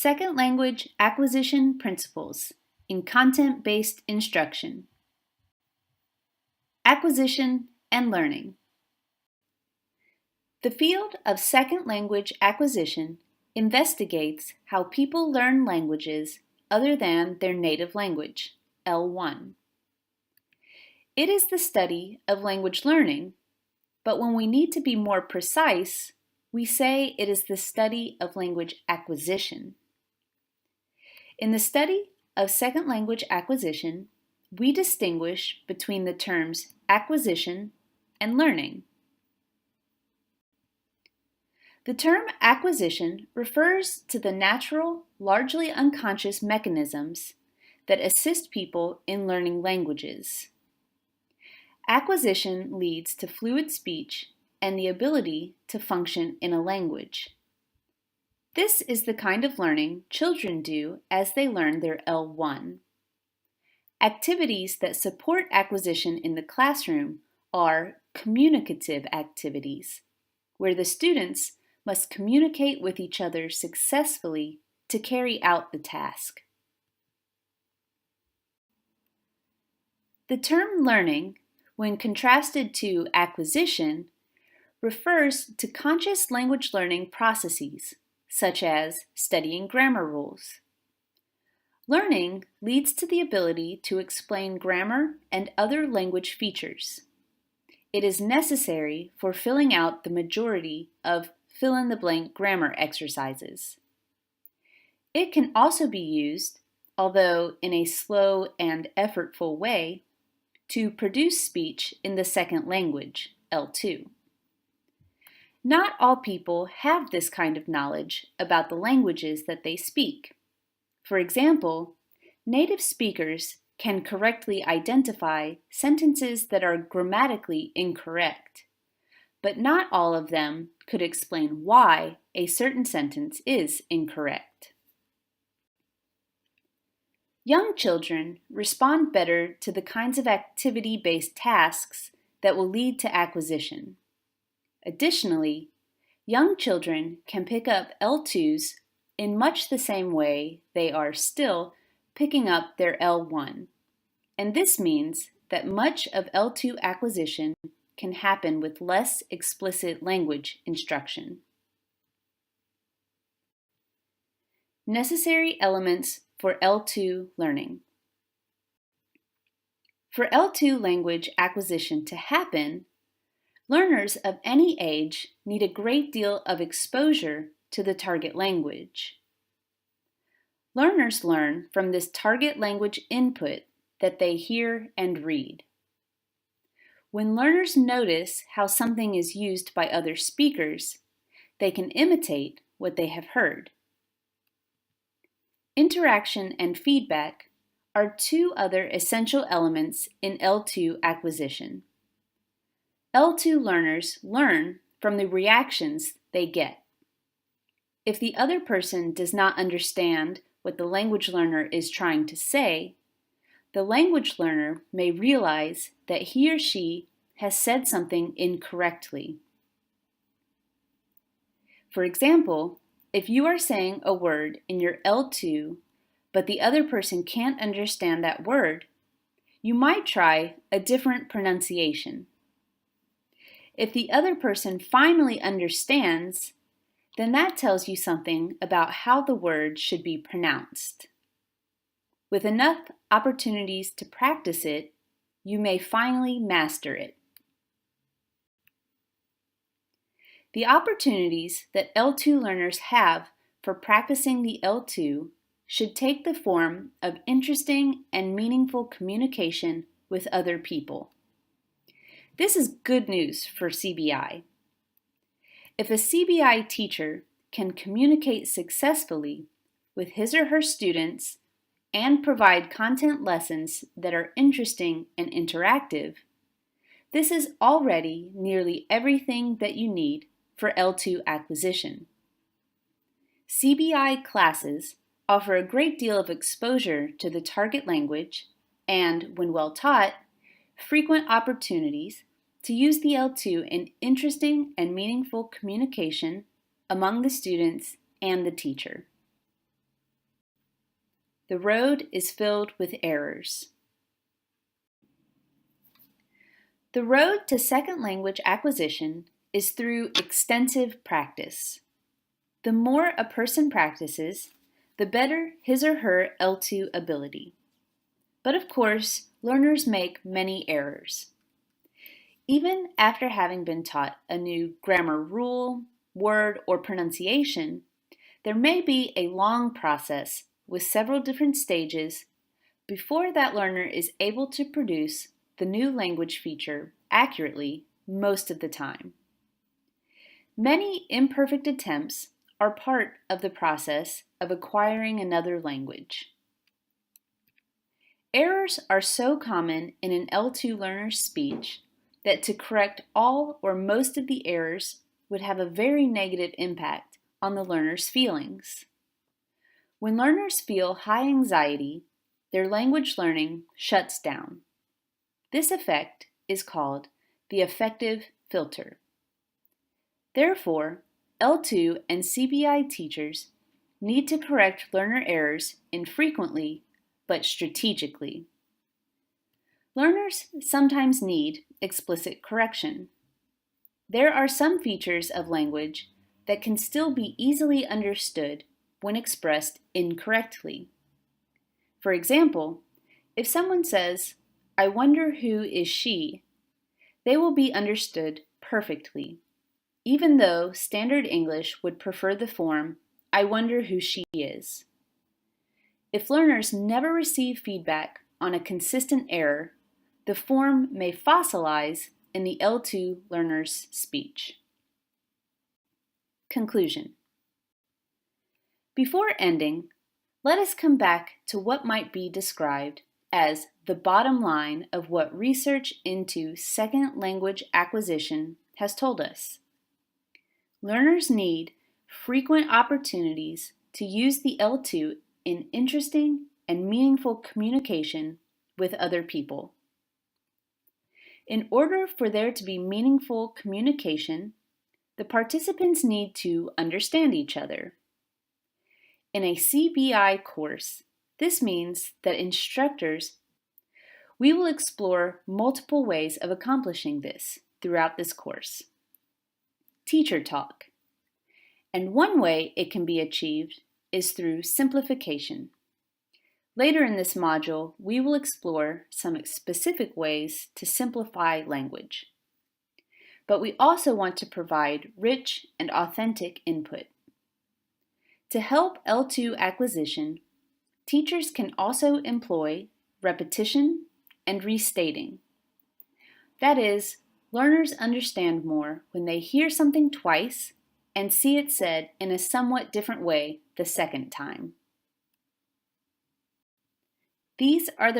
Second language acquisition principles in content-based instruction. Acquisition and learning. The field of second language acquisition investigates how people learn languages other than their native language, L1. It is the study of language learning, but when we need to be more precise, we say it is the study of language acquisition. In the study of second language acquisition, we distinguish between the terms acquisition and learning. The term acquisition refers to the natural, largely unconscious mechanisms that assist people in learning languages. Acquisition leads to fluid speech and the ability to function in a language. This is the kind of learning children do as they learn their L1. Activities that support acquisition in the classroom are communicative activities, where the students must communicate with each other successfully to carry out the task. The term learning, when contrasted to acquisition, refers to conscious language learning processes, such as studying grammar rules. Learning leads to the ability to explain grammar and other language features. It is necessary for filling out the majority of fill-in-the-blank grammar exercises. It can also be used, although in a slow and effortful way, to produce speech in the second language, L2. Not all people have this kind of knowledge about the languages that they speak. For example, native speakers can correctly identify sentences that are grammatically incorrect, but not all of them could explain why a certain sentence is incorrect. Young children respond better to the kinds of activity-based tasks that will lead to acquisition. Additionally, young children can pick up L2s in much the same way they are still picking up their L1, and this means that much of L2 acquisition can happen with less explicit language instruction. Necessary elements for L2 learning. For L2 language acquisition to happen, learners of any age need a great deal of exposure to the target language. Learners learn from this target language input that they hear and read. When learners notice how something is used by other speakers, they can imitate what they have heard. Interaction and feedback are two other essential elements in L2 acquisition. L2 learners learn from the reactions they get. If the other person does not understand what the language learner is trying to say, the language learner may realize that he or she has said something incorrectly. For example, if you are saying a word in your L2, but the other person can't understand that word, you might try a different pronunciation. If the other person finally understands, then that tells you something about how the word should be pronounced. With enough opportunities to practice it, you may finally master it. The opportunities that L2 learners have for practicing the L2 should take the form of interesting and meaningful communication with other people. This is good news for CBI. If a CBI teacher can communicate successfully with his or her students and provide content lessons that are interesting and interactive, this is already nearly everything that you need for L2 acquisition. CBI classes offer a great deal of exposure to the target language and, when well taught, frequent opportunities to use the L2 in interesting and meaningful communication among the students and the teacher. The road is filled with errors. The road to second language acquisition is through extensive practice. The more a person practices, the better his or her L2 ability. But of course, learners make many errors. Even after having been taught a new grammar rule, word, or pronunciation, there may be a long process with several different stages before that learner is able to produce the new language feature accurately most of the time. Many imperfect attempts are part of the process of acquiring another language. Errors are so common in an L2 learner's speech that to correct all or most of the errors would have a very negative impact on the learner's feelings. When learners feel high anxiety, their language learning shuts down. This effect is called the affective filter. Therefore, L2 and CBI teachers need to correct learner errors infrequently but strategically. Learners sometimes need explicit correction. There are some features of language that can still be easily understood when expressed incorrectly. For example, if someone says, "I wonder who is she," they will be understood perfectly, even though standard English would prefer the form, "I wonder who she is." If learners never receive feedback on a consistent error, the form may fossilize in the L2 learner's speech. Conclusion. Before ending, let us come back to what might be described as the bottom line of what research into second language acquisition has told us. Learners need frequent opportunities to use the L2 in interesting and meaningful communication with other people. In order for there to be meaningful communication, the participants need to understand each other. In a CBI course, this means that we will explore multiple ways of accomplishing this throughout this course. Teacher talk. And one way it can be achieved is through simplification. Later in this module, we will explore some specific ways to simplify language. But we also want to provide rich and authentic input. To help L2 acquisition, teachers can also employ repetition and restating. That is, learners understand more when they hear something twice and see it said in a somewhat different way the second time. These are the